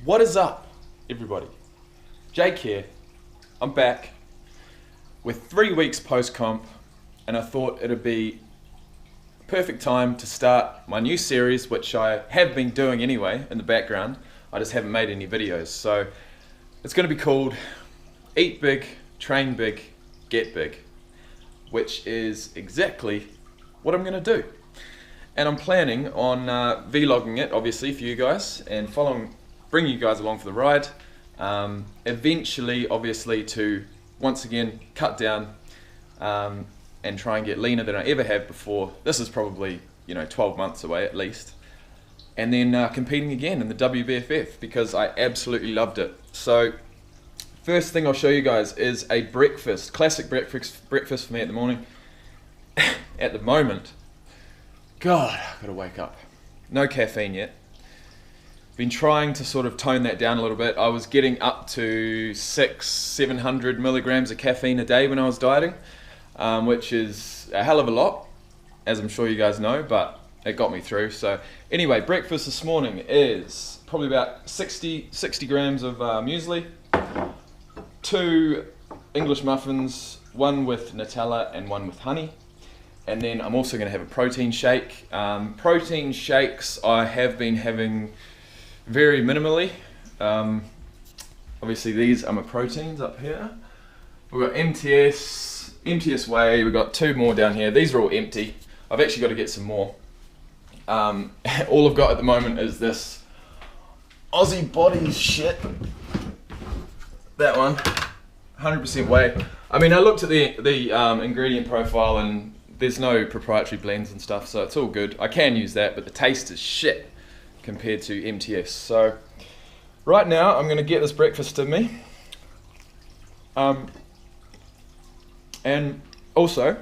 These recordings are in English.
What is up, everybody? Jake here. I'm back with 3 weeks post-comp, and I thought it'd be a perfect time to start my new series, which I have been doing anyway in the background. I just haven't made any videos. So it's going to be called Eat Big, Train Big, Get Big, which is exactly what I'm going to do. And I'm planning on vlogging it, obviously, for you guys, and bring you guys along for the ride. Eventually, obviously, to once again cut down and try and get leaner than I ever have before. This is probably 12 months away at least, and then competing again in the WBFF because I absolutely loved it. So first thing I'll show you guys is a breakfast, classic breakfast for me at the morning. At the moment, God, I've got to wake up. No caffeine yet. Been trying to sort of tone that down a little bit. I was getting up to 600-700 milligrams of caffeine a day when I was dieting, which is a hell of a lot, as I'm sure you guys know, but it got me through. So anyway, breakfast this morning is probably about 60 grams of muesli, 2 English muffins, one with Nutella and one with honey. And then I'm also going to have a protein shake. Protein shakes I have been having very minimally. Obviously these are my proteins up here. We've got MTS Whey, we've got 2 more down here. These are all empty. I've actually got to get some more. All I've got at the moment is this Aussie Bodies shit. That one, 100% whey. I mean, I looked at the ingredient profile and there's no proprietary blends and stuff, so it's all good. I can use that, but the taste is shit compared to MTS. So right now I'm going to get this breakfast to me, and also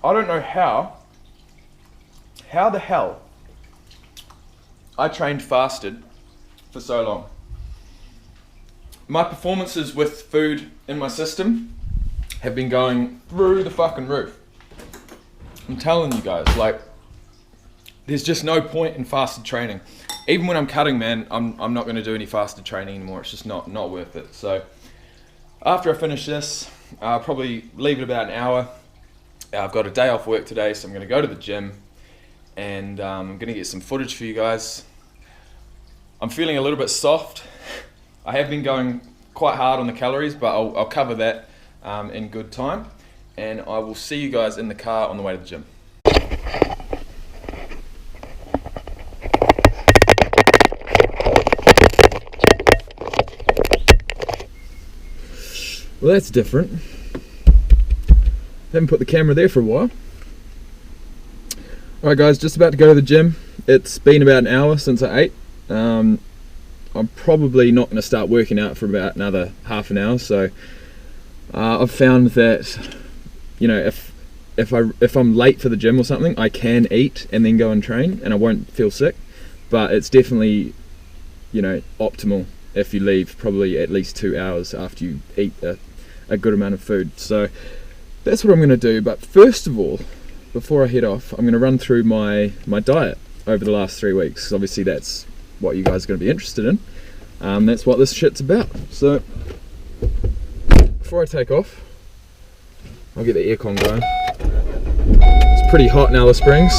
I don't know how the hell I trained fasted for so long. My performances with food in my system have been going through the fucking roof. I'm telling you guys, like, there's just no point in fasted training. Even when I'm cutting, man, I'm not going to do any fasted training anymore. It's just not worth it. So after I finish this, I'll probably leave it about an hour. I've got a day off work today, so I'm going to go to the gym and I'm going to get some footage for you guys. I'm feeling a little bit soft. I have been going quite hard on the calories, but I'll cover that in good time. And I will see you guys in the car on the way to the gym. Well, that's different. Haven't put the camera there for a while. Alright guys, just about to go to the gym. It's been about an hour since I ate. I'm probably not going to start working out for about another half an hour, so I've found that, if I'm late for the gym or something, I can eat and then go and train and I won't feel sick, but it's definitely, optimal if you leave probably at least 2 hours after you eat a good amount of food. So that's what I'm going to do. But first of all, before I head off, I'm going to run through my diet over the last 3 weeks. Obviously that's what you guys are going to be interested in. That's what this shit's about. So before I take off, I'll get the aircon going. It's pretty hot in Alice Springs.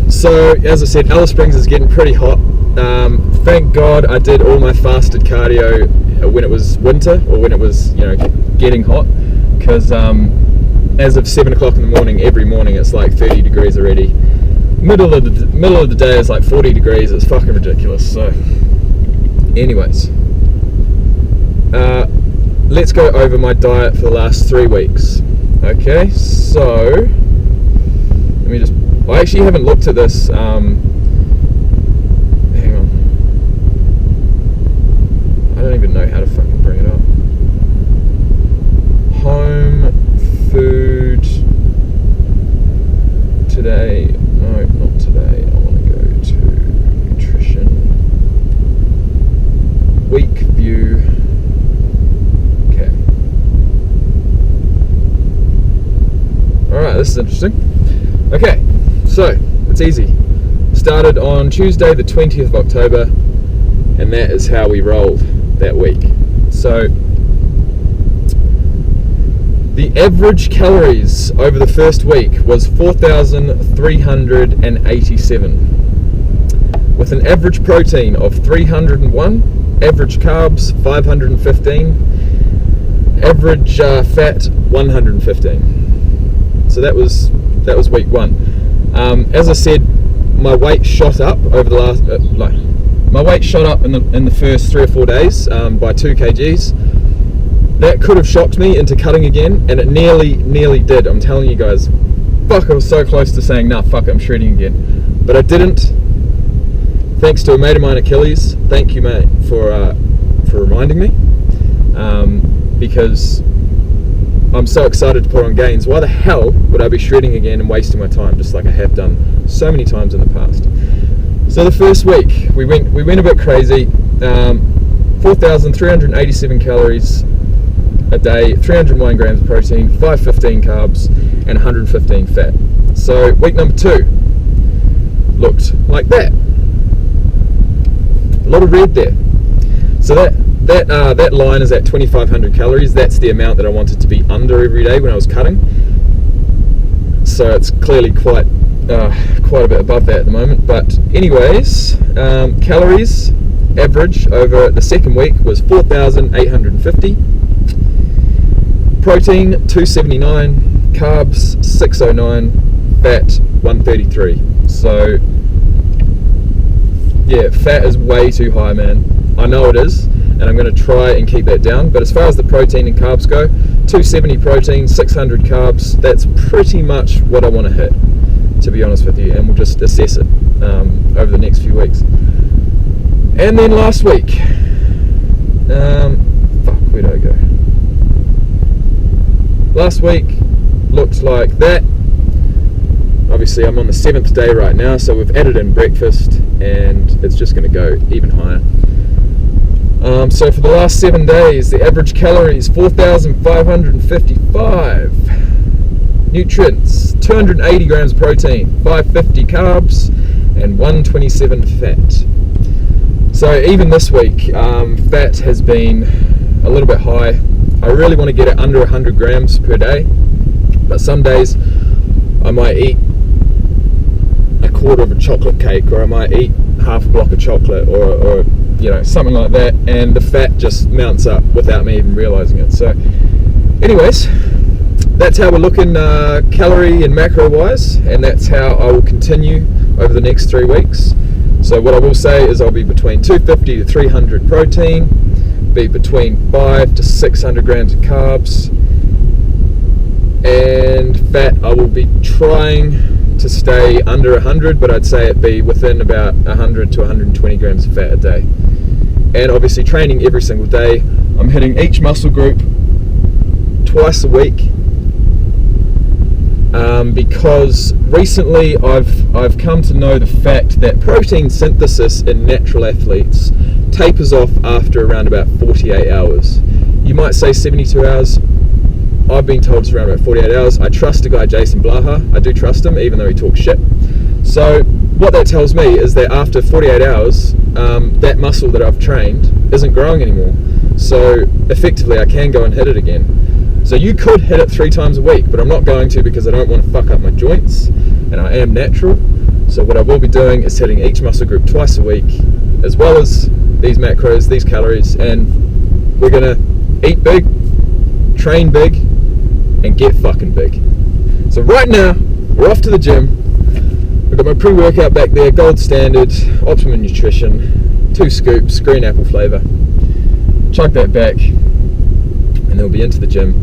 So as I said, Alice Springs is getting pretty hot. Thank God I did all my fasted cardio when it was winter, or when it was getting hot, because as of 7 o'clock in the morning, every morning it's like 30 degrees already. Middle of the day is like 40 degrees. It's fucking ridiculous. So anyways, let's go over my diet for the last 3 weeks. Okay, so let me just, I actually haven't looked at this even know how to fucking bring it up. Home food today. No, not today. I want to go to nutrition. Week view. Okay. Alright, this is interesting. Okay, so it's easy. Started on Tuesday the 20th of October, and that is how we rolled that week. So the average calories over the first week was 4,387, with an average protein of 301, average carbs 515, average fat 115. So that was week one. As I said, my weight shot up over the last my weight shot up in the first 3 or 4 days by 2 kgs. That could have shocked me into cutting again, and it nearly did. I'm telling you guys, fuck, I was so close to saying, nah, fuck it, I'm shredding again. But I didn't, thanks to a mate of mine, Achilles. Thank you, mate, for reminding me, because I'm so excited to put on gains. Why the hell would I be shredding again and wasting my time, just like I have done so many times in the past? So the first week, we went a bit crazy, 4,387 calories a day, 301 grams of protein, 515 carbs, and 115 fat. So week number 2 looked like that. A lot of red there. So that line is at 2,500 calories. That's the amount that I wanted to be under every day when I was cutting. So it's clearly quite a bit above that at the moment. But anyways, calories average over the second week was 4,850. Protein 279, carbs 609, fat 133. So yeah, fat is way too high, man. I know it is, and I'm going to try and keep that down. But as far as the protein and carbs go, 270 protein, 600 carbs, that's pretty much what I want to hit, to be honest with you, and we'll just assess it over the next few weeks. And then last week, where did I go? Last week looked like that. Obviously I'm on the 7th day right now, so we've added in breakfast and it's just going to go even higher. So for the last 7 days, the average calories 4,555. Nutrients 280 grams of protein, 550 carbs, and 127 fat. So even this week, fat has been a little bit high. I really want to get it under 100 grams per day, but some days I might eat a quarter of a chocolate cake, or I might eat half a block of chocolate, or you know, something like that, and the fat just mounts up without me even realizing it. So anyways, that's how we're looking calorie and macro wise, and that's how I will continue over the next 3 weeks. So what I will say is I'll be between 250 to 300 protein, be between 5 to 600 grams of carbs, and fat I will be trying to stay under 100, but I'd say it be within about 100 to 120 grams of fat a day. And obviously training every single day. I'm hitting each muscle group twice a week, because recently I've come to know the fact that protein synthesis in natural athletes tapers off after around about 48 hours. You might say 72 hours. I've been told it's around about 48 hours. I trust a guy, Jason Blaha. I do trust him, even though he talks shit. So what that tells me is that after 48 hours, that muscle that I've trained isn't growing anymore. So effectively I can go and hit it again. So you could hit it 3 times a week, but I'm not going to, because I don't want to fuck up my joints, and I am natural. So what I will be doing is hitting each muscle group twice a week, as well as these macros, these calories, and we're gonna eat big, train big, and get fucking big. So right now, we're off to the gym. We've got my pre-workout back there, Gold Standard, Optimum Nutrition, 2 scoops, green apple flavour. Chug that back, and then we'll be into the gym.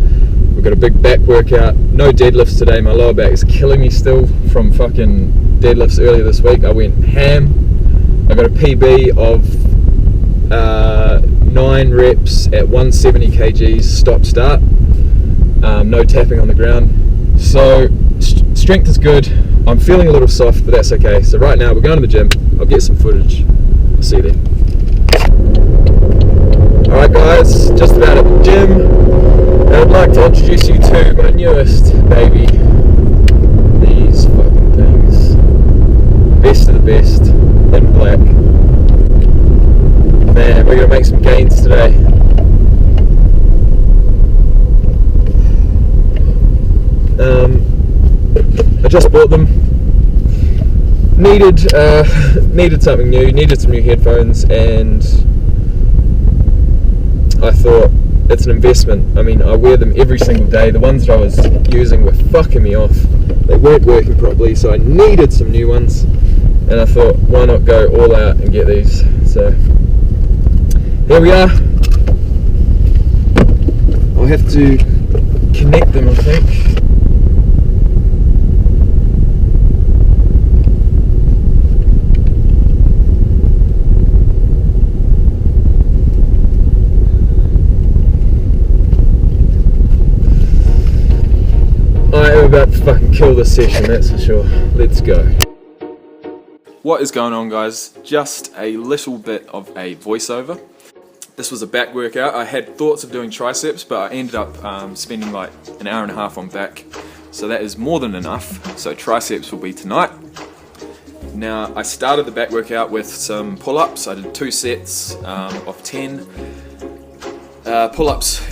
We've got a big back workout, no deadlifts today. My lower back is killing me still from fucking deadlifts earlier this week. I went ham. I got a PB of 9 reps at 170 kgs stop start, no tapping on the ground. So strength is good. I'm feeling a little soft, but that's okay. So right now we're going to the gym. I'll get some footage. I'll see you there. Alright guys, just about at the gym, and I'd like to introduce you to my newest baby. These fucking things. Best of the best, in black. Man, we're going to make some gains today. I just bought them. Needed something new, needed some new headphones, and I thought it's an investment. I mean, I wear them every single day. The ones that I was using were fucking me off. They weren't working properly, so I needed some new ones. And I thought, why not go all out and get these? So here we are. I'll have to connect them, I think. I am about to fucking kill this session, that's for sure. Let's go. What is going on, guys? Just a little bit of a voiceover. This was a back workout. I had thoughts of doing triceps, but I ended up spending like an hour and a half on back. So that is more than enough. So triceps will be tonight. Now, I started the back workout with some pull-ups. I did 2 sets of 10. Pull-ups,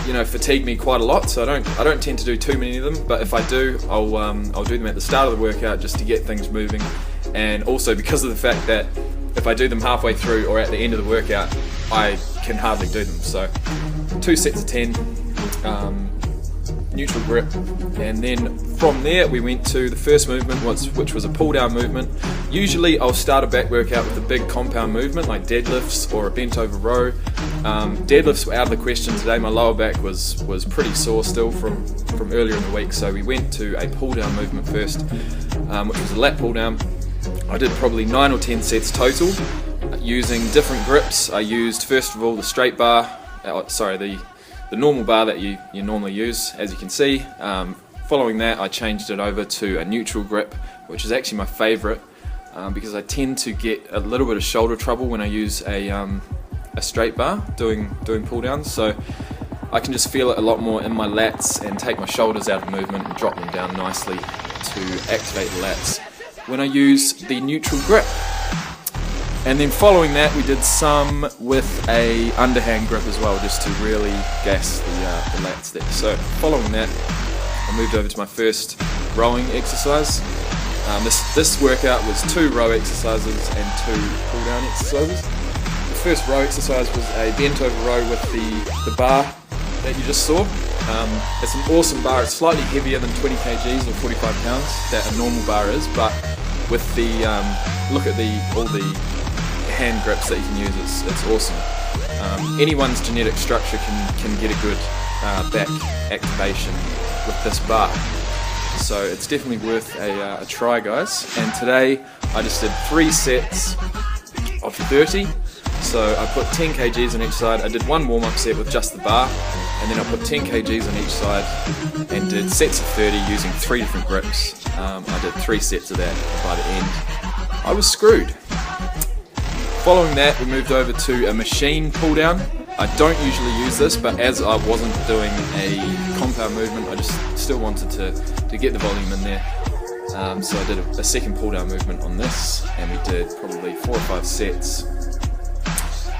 you know, fatigue me quite a lot, so I don't tend to do too many of them. But if I do, I'll do them at the start of the workout just to get things moving. And also because of the fact that if I do them halfway through or at the end of the workout, I can hardly do them. So 2 sets of 10, neutral grip, and then from there we went to the first movement, which was a pull down movement. Usually I'll start a back workout with a big compound movement like deadlifts or a bent over row. Deadlifts were out of the question today. My lower back was pretty sore still from earlier in the week, so we went to a pull down movement first, which was a lat pull down. I did probably 9 or 10 sets total using different grips. I used first of all the straight bar, the normal bar that you normally use, as you can see. Following that, I changed it over to a neutral grip, which is actually my favourite because I tend to get a little bit of shoulder trouble when I use a straight bar doing pull downs. So I can just feel it a lot more in my lats and take my shoulders out of movement and drop them down nicely to activate the lats when I use the neutral grip. And then following that, we did some with a underhand grip as well, just to really gas the lats there. So following that, I moved over to my first rowing exercise. This workout was 2 row exercises and 2 pull down exercises. The first row exercise was a bent over row with the bar that you just saw. It's an awesome bar. It's slightly heavier than 20 kgs or 45 pounds that a normal bar is, but with the look at all the hand grips that you can use, it's awesome. Anyone's genetic structure can get a good back activation with this bar, so it's definitely worth a try, guys. And today I just did 3 sets of 30. So I put 10 kgs on each side. I did 1 warm-up set with just the bar, and then I put 10 kgs on each side and did sets of 30 using 3 different grips. I did 3 sets of that, and by the end I was screwed. Following that, we moved over to a machine pull down. I don't usually use this, but as I wasn't doing a compound movement, I just still wanted to get the volume in there. So I did a second pull down movement on this, and we did probably 4 or 5 sets.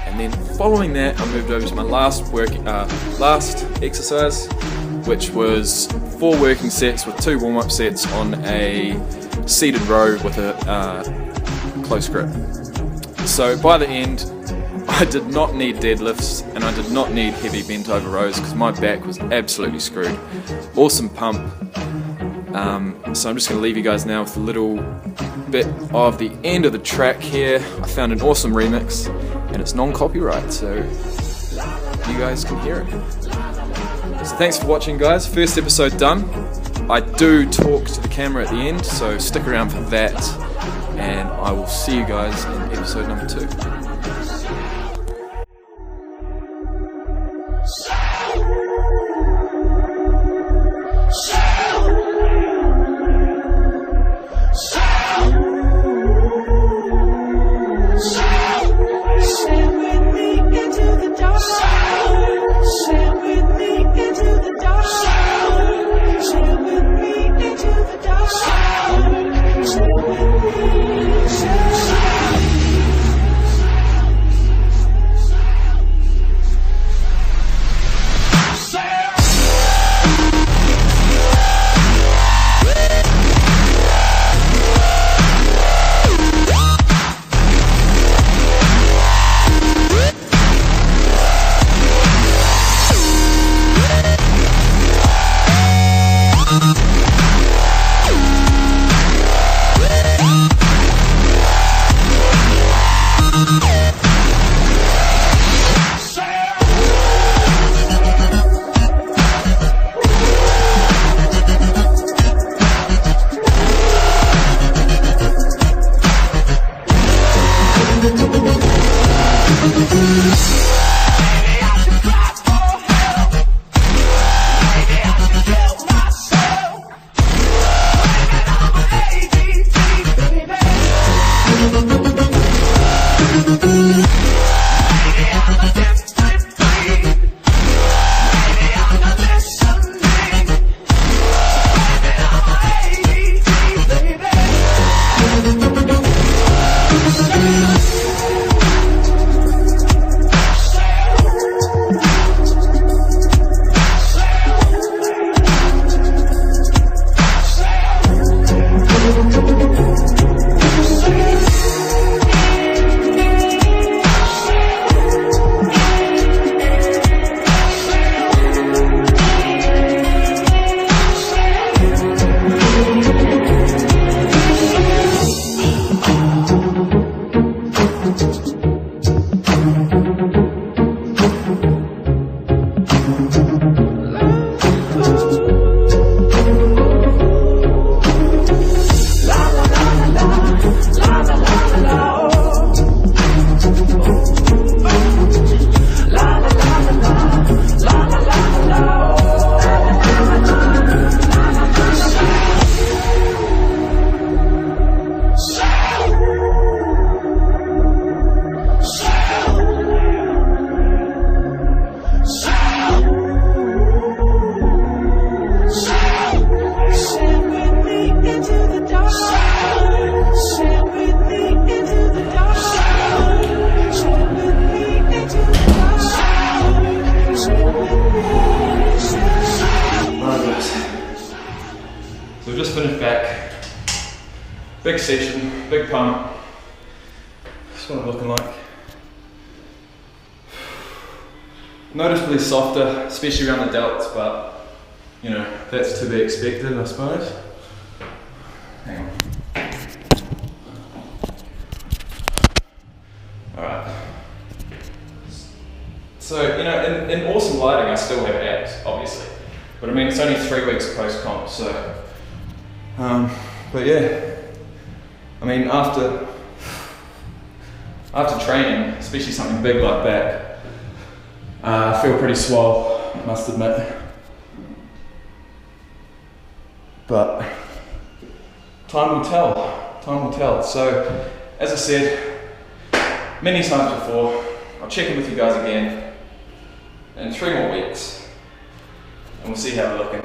And then following that, I moved over to my last exercise, which was 4 working sets with 2 warm-up sets on a seated row with a close grip. So by the end, I did not need deadlifts and I did not need heavy bent over rows because my back was absolutely screwed. Awesome pump. So I'm just going to leave you guys now with a little bit of the end of the track here. I found an awesome remix and it's non-copyright, so you guys can hear it. So thanks for watching, guys. First episode done. I do talk to the camera at the end, so stick around for that, and I will see you guys in episode number 2. finished back. Big session, big pump. That's what I'm looking like. Noticeably softer, especially around the delts, but you know, that's to be expected, I suppose. Hang on. Alright. So, you know, in awesome lighting, I still have abs, obviously. But I mean, it's only 3 weeks post-comp, so. But yeah. I mean, after training, especially something big like that, I feel pretty swole, must admit. But time will tell. Time will tell. So, as I said many times before, I'll check in with you guys again in 3 more weeks, and we'll see how we're looking.